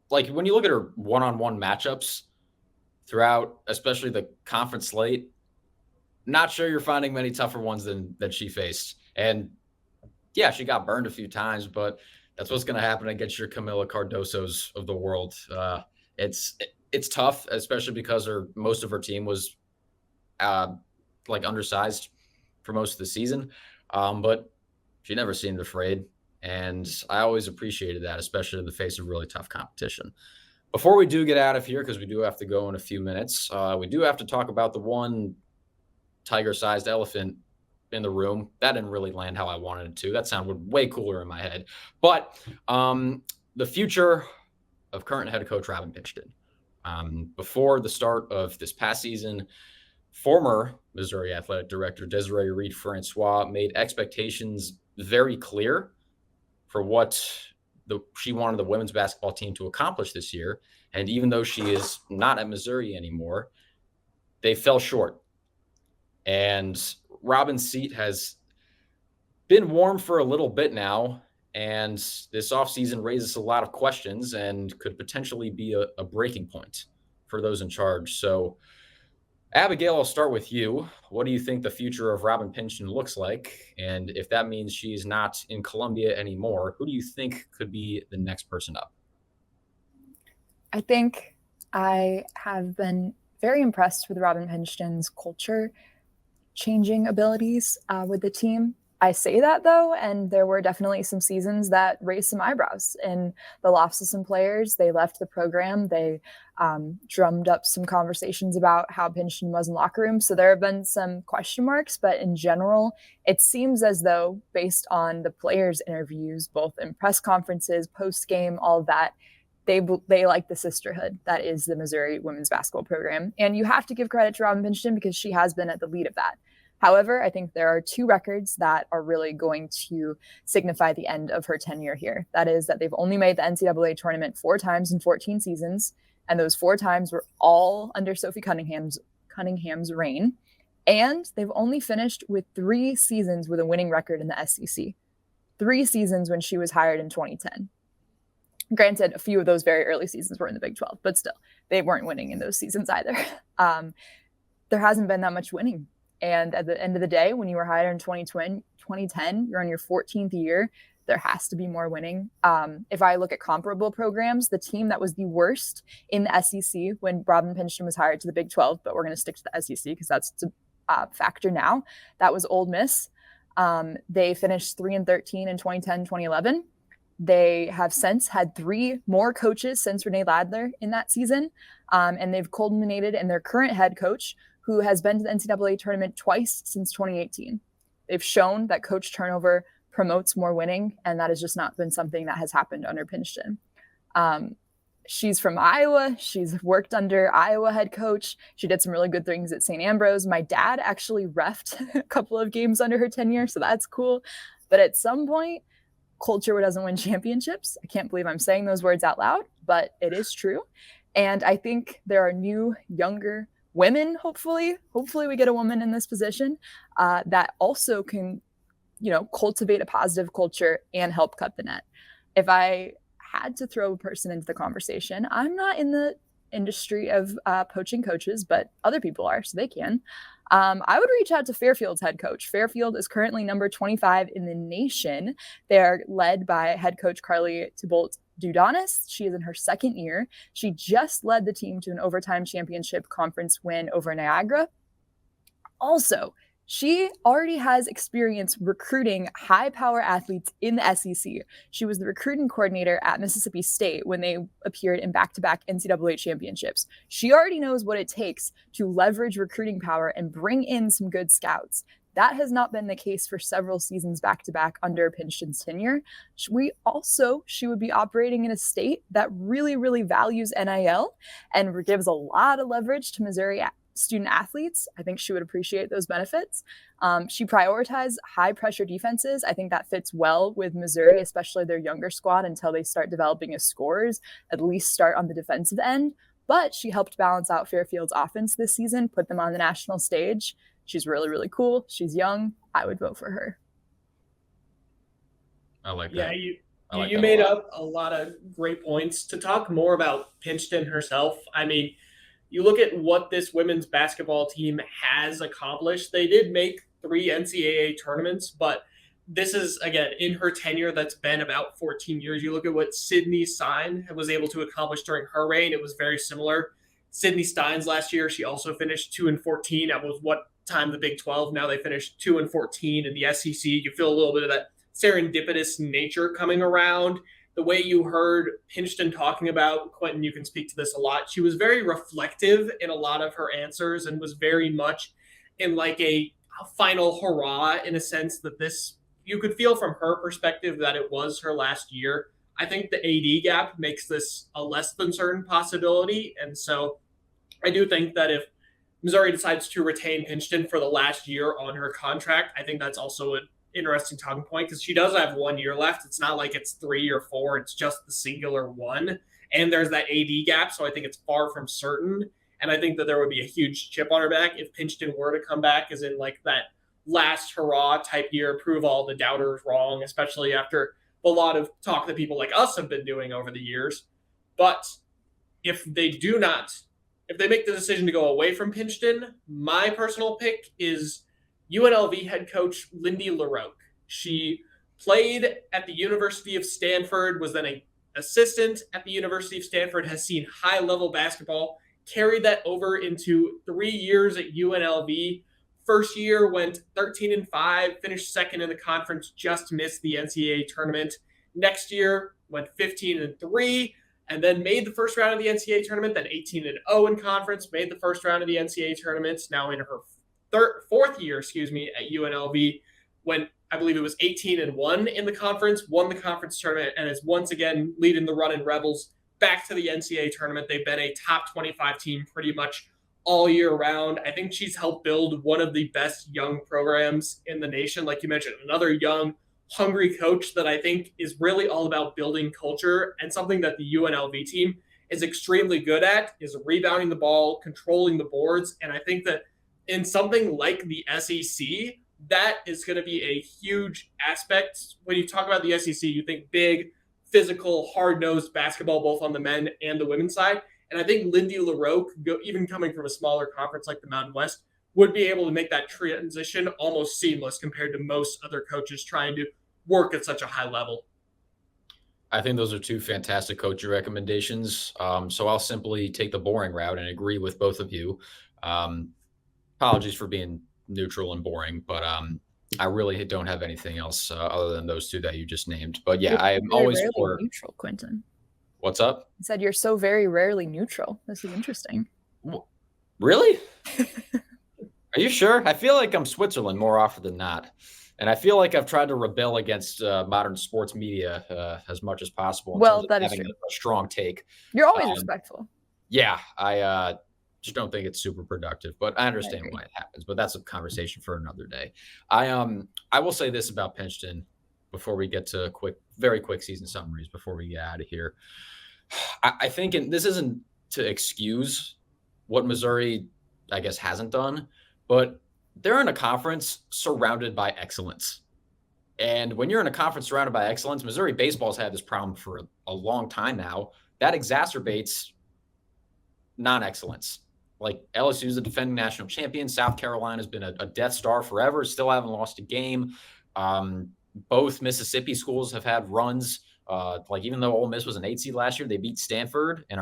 you look at her one-on-one matchups throughout, especially the conference slate, not sure you're finding many tougher ones than she faced. And yeah, she got burned a few times, but that's what's going to happen against your Camila Cardosos of the world. It's tough, especially because most of her team was undersized for most of the season. But she never seemed afraid. And I always appreciated that, especially in the face of really tough competition. Before we do get out of here, because we do have to go in a few minutes, we do have to talk about the one tiger-sized elephant in the room. That didn't really land how I wanted it to. That sounded way cooler in my head. But the future of current head coach Robin Pingeton. Before the start of this past season, former Missouri Athletic Director Desiree Reed-Francois made expectations very clear for what she wanted the women's basketball team to accomplish this year. And even though she is not at Missouri anymore, they fell short. And Robin's seat has been warm for a little bit now, and this offseason raises a lot of questions and could potentially be a breaking point for those in charge. So, Abigail, I'll start with you. What do you think the future of Robin Pingeton looks like? And if that means she's not in Columbia anymore, who do you think could be the next person up? I think I have been very impressed with Robin Pingeton's culture changing abilities with the team. I say that though, and there were definitely some seasons that raised some eyebrows in the lofts of some players. They left the program. They drummed up some conversations about how Pingeton was in locker rooms. So there have been some question marks, but in general, it seems as though based on the players' interviews, both in press conferences, post-game, all of that, they like the sisterhood that is the Missouri women's basketball program. And you have to give credit to Robin Pingeton because she has been at the lead of that. However, I think there are two records that are really going to signify the end of her tenure here. That is that they've only made the NCAA tournament 4 times in 14 seasons, and those 4 times were all under Sophie Cunningham's reign. And they've only finished with 3 seasons with a winning record in the SEC. 3 seasons when she was hired in 2010. Granted, a few of those very early seasons were in the Big 12, but still, they weren't winning in those seasons either. There hasn't been that much winning. And at the end of the day, when you were hired in 2010, you're on your 14th year, there has to be more winning. If I look at comparable programs, the team that was the worst in the SEC when Robin Pingeton was hired to the Big 12, but we're going to stick to the SEC because that's a factor now, that was Ole Miss. They finished 3-13 in 2010, 2011. They have since had 3 more coaches since Renee Ladler in that season, and they've culminated in their current head coach, who has been to the NCAA tournament twice since 2018. They've shown that coach turnover promotes more winning, and that has just not been something that has happened under Pingeton. She's from Iowa. She's worked under Iowa head coach. She did some really good things at St. Ambrose. My dad actually reffed a couple of games under her tenure, so that's cool. But at some point, culture doesn't win championships. I can't believe I'm saying those words out loud, but it is true. And I think there are new, younger women, hopefully we get a woman in this position that also can, cultivate a positive culture and help cut the net. If I had to throw a person into the conversation, I'm not in the industry of poaching coaches, but other people are, so they can. I would reach out to Fairfield's head coach. Fairfield is currently number 25 in the nation. They're led by head coach Carly Thibault Dudonis. She is in her 2nd year. She just led the team to an overtime championship conference win over Niagara. Also, she already has experience recruiting high-power athletes in the SEC. She was the recruiting coordinator at Mississippi State when they appeared in back-to-back NCAA championships. She already knows what it takes to leverage recruiting power and bring in some good scouts. That has not been the case for several seasons back-to-back under Pingeton's tenure. She would be operating in a state that really, really values NIL and gives a lot of leverage to Missouri student athletes. I think she would appreciate those benefits. She prioritized high-pressure defenses. I think that fits well with Missouri, especially their younger squad, until they start developing as scorers, at least start on the defensive end. But she helped balance out Fairfield's offense this season, put them on the national stage. She's really, really cool. She's young. I would vote for her. I like that. Yeah, you made up a lot of great points. To talk more about Pingeton herself, I mean, you look at what this women's basketball team has accomplished. They did make 3 NCAA tournaments, but this is, again, in her tenure that's been about 14 years. You look at what Sydney Stein was able to accomplish during her reign. It was very similar. Sydney Stein's last year, she also finished 2-14. That was what time the Big 12. Now they finished 2-14 in the SEC. You feel a little bit of that serendipitous nature coming around. The way you heard Pingeton talking about, Quentin, you can speak to this a lot. She was very reflective in a lot of her answers and was very much in like a final hurrah, in a sense that this, you could feel from her perspective that it was her last year. I think the AD gap makes this a less than certain possibility. And so I do think that if Missouri decides to retain Pingeton for the last year on her contract, I think that's also an interesting talking point because she does have 1 year left. It's not like it's 3 or 4. It's just the singular one. And there's that AD gap. So I think it's far from certain. And I think that there would be a huge chip on her back if Pingeton were to come back as in like that last hurrah type year, prove all the doubters wrong, especially after a lot of talk that people like us have been doing over the years. But if they make the decision to go away from Pingeton, my personal pick is UNLV head coach Lindy LaRocque. She played at the University of Stanford, was then an assistant at the University of Stanford, has seen high-level basketball carried that over into 3 years at UNLV. First year went 13-5, finished second in the conference, just missed the NCAA tournament. Next year went 15-3, and then made the first round of the NCAA tournament, then 18-0 in conference, made the first round of the NCAA tournament, now in her fourth year, at UNLV, when I believe it was 18-1 in the conference, won the conference tournament, and is once again leading the run in Rebels back to the NCAA tournament. They've been a top 25 team pretty much all year round. I think she's helped build one of the best young programs in the nation. Like you mentioned, another young, hungry coach that I think is really all about building culture, and something that the UNLV team is extremely good at is rebounding the ball, controlling the boards. And I think that in something like the SEC, that is going to be a huge aspect. When you talk about the SEC, you think big, physical, hard-nosed basketball, both on the men and the women's side. And I think Lindy LaRoque, even coming from a smaller conference like the Mountain West, would be able to make that transition almost seamless compared to most other coaches trying to work at such a high level. I think those are two fantastic coaching recommendations. So I'll simply take the boring route and agree with both of you. Apologies for being neutral and boring, but I really don't have anything else other than those two that you just named. But yeah, I am always for neutral, Quentin. What's up? I said you're so very rarely neutral. This is interesting. Really? Are you sure? I feel like I'm Switzerland more often than not. And I feel like I've tried to rebel against modern sports media as much as possible. Well, that is true. A strong take. You're always respectful. Yeah, I just don't think it's super productive, but I understand why it happens. But that's a conversation for another day. I will say this about Pingeton before we get to very quick season summaries before we get out of here. I think, and this isn't to excuse what Missouri, I guess, hasn't done, but they're in a conference surrounded by excellence. And when you're in a conference surrounded by excellence, Missouri baseball's had this problem for a long time now. That exacerbates non-excellence. Like LSU is a defending national champion. South Carolina's been a Death Star forever, still haven't lost a game. Both Mississippi schools have had runs. Like even though Ole Miss was an 8 seed last year, they beat Stanford and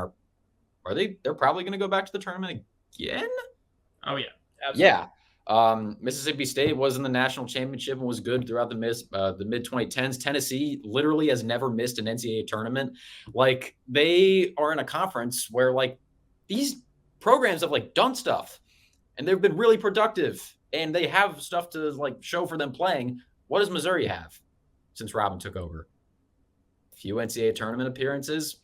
they're probably going to go back to the tournament again. Oh yeah, absolutely. Yeah. Mississippi State was in the national championship and was good throughout the mid 2010s. Tennessee literally has never missed an NCAA tournament. Like they are in a conference where like these programs have like done stuff and they've been really productive and they have stuff to like show for them playing. What does Missouri have since Robin took over? A few NCAA tournament appearances.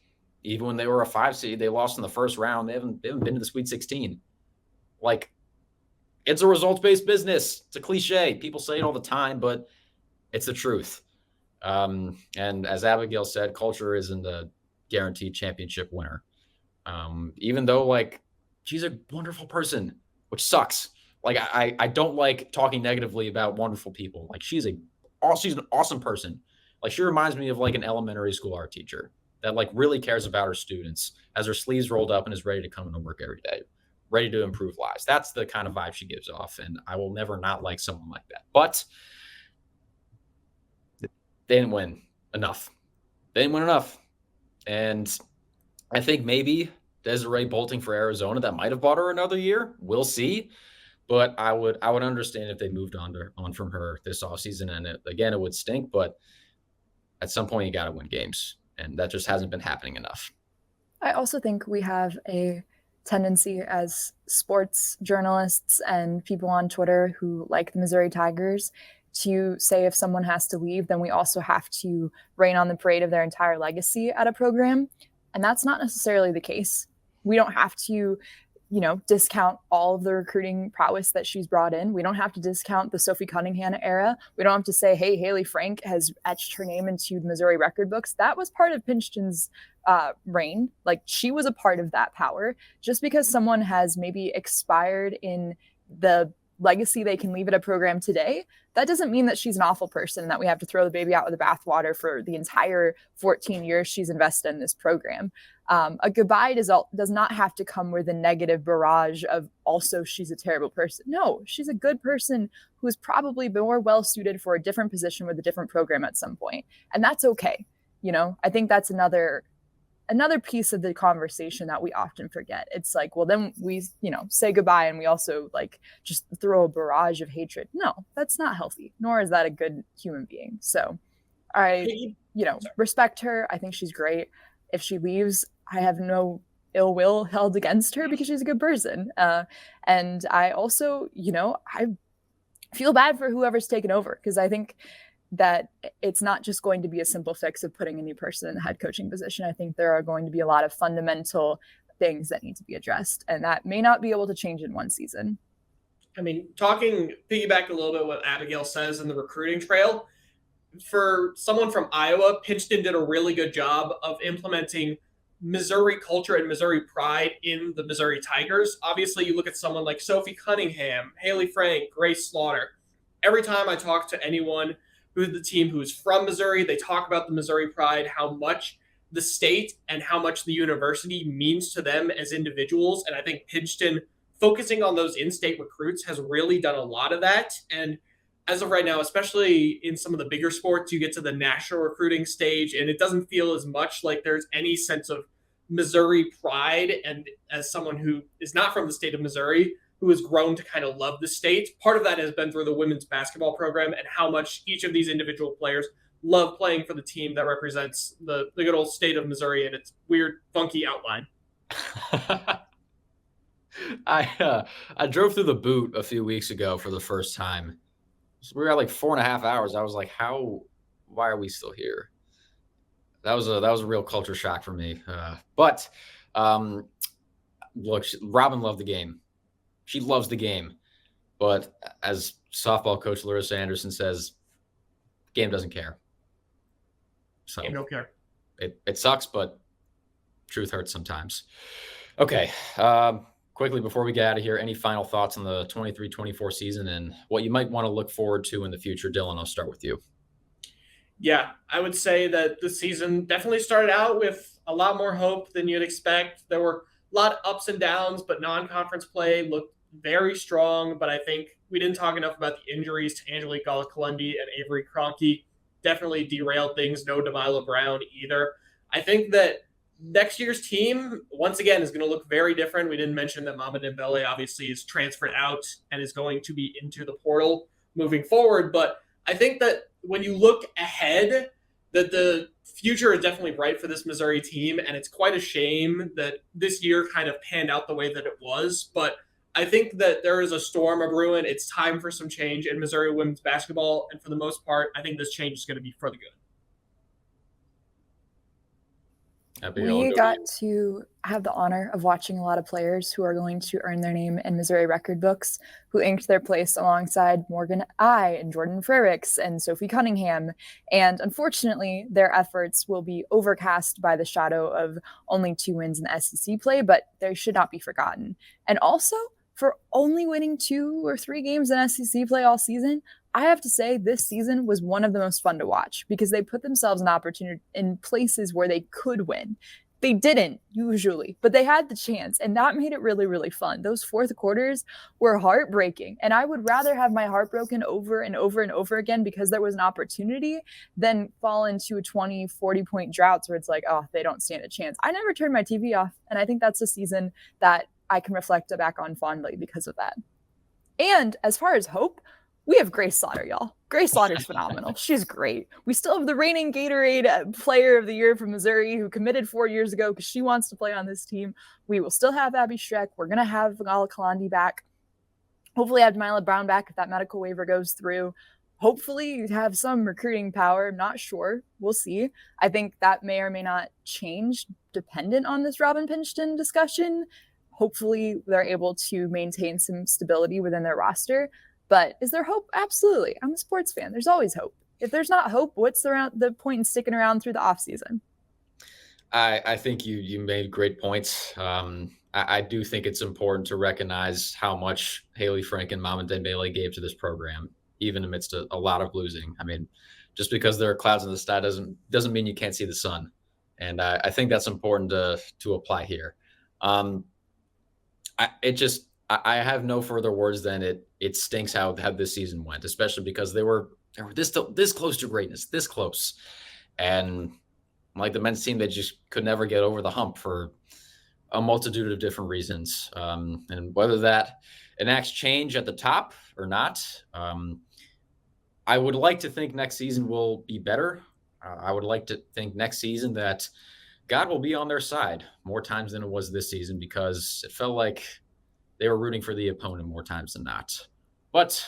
Even when they were a 5 seed, they lost in the first round. They haven't been to the Sweet 16. Like, it's a results-based business. It's a cliche. People say it all the time, but it's the truth. And as Abigail said, culture isn't a guaranteed championship winner. Even though, like, she's a wonderful person, which sucks. Like, I don't like talking negatively about wonderful people. Like, she's an awesome person. Like, she reminds me of, like, an elementary school art teacher that, like, really cares about her students, has her sleeves rolled up and is ready to come into work every day, ready to improve lives. That's the kind of vibe she gives off, and I will never not like someone like that. But they didn't win enough. And I think maybe Desiree bolting for Arizona, that might have bought her another year. We'll see. But I would understand if they moved on from her this offseason. And it would stink. But at some point, you got to win games. And that just hasn't been happening enough. I also think we have a tendency as sports journalists and people on Twitter who like the Missouri Tigers to say if someone has to leave, then we also have to rain on the parade of their entire legacy at a program. And that's not necessarily the case. We don't have to, discount all of the recruiting prowess that she's brought in. We don't have to discount the Sophie Cunningham era. We don't have to say, hey, Haley Frank has etched her name into the Missouri record books. That was part of Pingeton's reign. Like, she was a part of that power. Just because someone has maybe expired in the legacy they can leave at a program today, that doesn't mean that she's an awful person and that we have to throw the baby out with the bathwater for the entire 14 years she's invested in this program. A goodbye does not have to come with a negative barrage of also she's a terrible person. No, she's a good person who is probably more well-suited for a different position with a different program at some point. And that's okay. I think that's another another piece of the conversation that we often forget. It's like, well, then we, say goodbye and we also like just throw a barrage of hatred. No, that's not healthy, nor is that a good human being. So I, respect her. I think she's great. If she leaves, I have no ill will held against her because she's a good person. And I also, I feel bad for whoever's taken over, because I think that it's not just going to be a simple fix of putting a new person in the head coaching position. I think there are going to be a lot of fundamental things that need to be addressed, and that may not be able to change in one season. I mean, piggyback a little bit what Abigail says in the recruiting trail, for someone from Iowa, Pingeton did a really good job of implementing Missouri culture and Missouri pride in the Missouri Tigers. Obviously, you look at someone like Sophie Cunningham, Haley Frank, Grace Slaughter. Every time I talk to anyone who's the team who's from Missouri, they talk about the Missouri pride, how much the state and how much the university means to them as individuals. And I think Pingeton, focusing on those in-state recruits, has really done a lot of that. And as of right now, especially in some of the bigger sports, you get to the national recruiting stage, and it doesn't feel as much like there's any sense of Missouri pride. And as someone who is not from the state of Missouri, who has grown to kind of love the state, part of that has been through the women's basketball program and how much each of these individual players love playing for the team that represents the good old state of Missouri and its weird, funky outline. I drove through the Boot a few weeks ago for the first time. So we were at like 4.5 hours. I was like, why are we still here? That was a real culture shock for me. But look, Robin loved the game. She loves the game. But as softball coach Larissa Anderson says, game doesn't care. So game don't care. It sucks, but truth hurts sometimes. Okay. Quickly, before we get out of here, any final thoughts on the 23-24 season and what you might want to look forward to in the future? Dylan, I'll start with you. Yeah, I would say that the season definitely started out with a lot more hope than you'd expect. There were a lot of ups and downs, but non-conference play looked very strong. But I think we didn't talk enough about the injuries to Angelique Gala-Colundi and Avery Kroenke. Definitely derailed things. No Delilah Brown either. I think that next year's team, once again, is going to look very different. We didn't mention that Mama Dembele obviously is transferred out and is going to be into the portal moving forward. But I think that when you look ahead, that the future is definitely bright for this Missouri team. And it's quite a shame that this year kind of panned out the way that it was. But I think that there is a storm a brewing. It's time for some change in Missouri women's basketball. And for the most part, I think this change is going to be for the good. We got to have the honor of watching a lot of players who are going to earn their name in Missouri record books, who inked their place alongside Morgan I and Jordan Frericks and Sophie Cunningham. And unfortunately, their efforts will be overcast by the shadow of only 2 wins in SEC play, but they should not be forgotten. And also, for only winning 2 or 3 games in SEC play all season, I have to say this season was one of the most fun to watch because they put themselves in opportunity in places where they could win. They didn't usually, but they had the chance, and that made it really, really fun. Those fourth quarters were heartbreaking, and I would rather have my heart broken over and over and over again because there was an opportunity than fall into a 20, 40-point droughts where it's like, oh, they don't stand a chance. I never turned my TV off, and I think that's a season that I can reflect back on fondly because of that. And as far as hope, we have Grace Slaughter, y'all. Grace Slaughter's phenomenal. She's great. We still have the reigning Gatorade Player of the Year from Missouri who committed 4 years ago because she wants to play on this team. We will still have Abby Schreck. We're going to have Gala-Colundi back. Hopefully have Delilah Brown back if that medical waiver goes through. Hopefully you have some recruiting power. I'm not sure. We'll see. I think that may or may not change dependent on this Robin Pingeton discussion. Hopefully they're able to maintain some stability within their roster. But is there hope? Absolutely. I'm a sports fan. There's always hope. If there's not hope, what's the point in sticking around through the offseason? I think you made great points. I do think it's important to recognize how much Haley Frank and Mama Dembele gave to this program, even amidst a lot of losing. I mean, just because there are clouds in the sky doesn't mean you can't see the sun. And I think that's important to apply here. I have no further words than it stinks how this season went, especially because they were this close to greatness, this close. And like the men's team, they just could never get over the hump for a multitude of different reasons. And whether that enacts change at the top or not, I would like to think next season will be better. I would like to think next season that God will be on their side more times than it was this season, because it felt like they were rooting for the opponent more times than not. But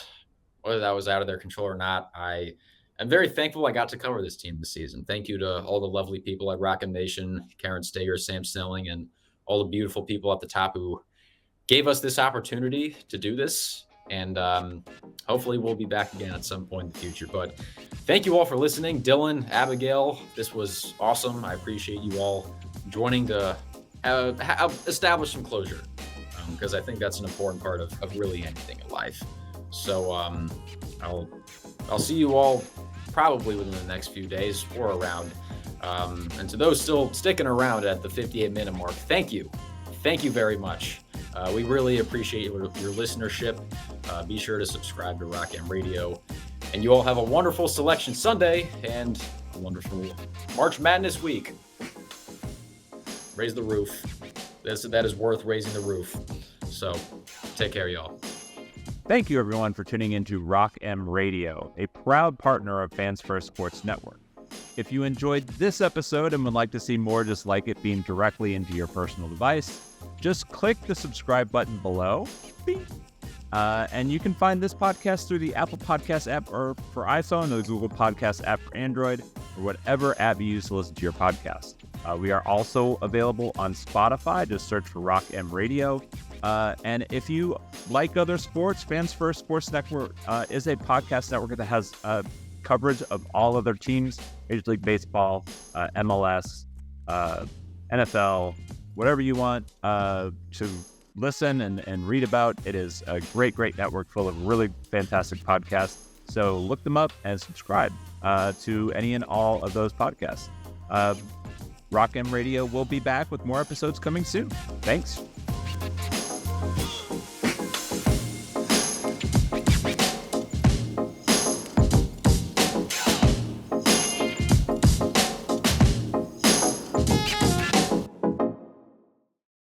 whether that was out of their control or not, I am very thankful I got to cover this team this season. Thank you to all the lovely people at Rock 'Em Nation, Karen Stager, Sam Snelling, and all the beautiful people at the top who gave us this opportunity to do this. And hopefully we'll be back again at some point in the future. But thank you all for listening. Dylan, Abigail, this was awesome. I appreciate you all joining to establish some closure, because I think that's an important part of really anything in life. So I'll see you all probably within the next few days or around. And to those still sticking around at the 58-minute mark, thank you. Thank you very much. We really appreciate your listenership. Be sure to subscribe to Rock M Radio. And you all have a wonderful Selection Sunday and a wonderful March Madness week. Raise the roof. That is worth raising the roof. So take care, y'all. Thank you, everyone, for tuning into Rock M Radio, a proud partner of Fans First Sports Network. If you enjoyed this episode and would like to see more just like it beamed directly into your personal device, just click the subscribe button below. And you can find this podcast through the Apple Podcast app or for iPhone, the Google Podcast app for Android, or whatever app you use to listen to your podcast. We are also available on Spotify. Just search for Rock M Radio. And if you like other sports, Fans First Sports Network is a podcast network that has coverage of all other teams, Major League Baseball, MLS, NFL, whatever you want to listen and read about. It is a great network full of really fantastic podcasts. So look them up and subscribe to any and all of those podcasts. Rock M Radio will be back with more episodes coming soon. Thanks.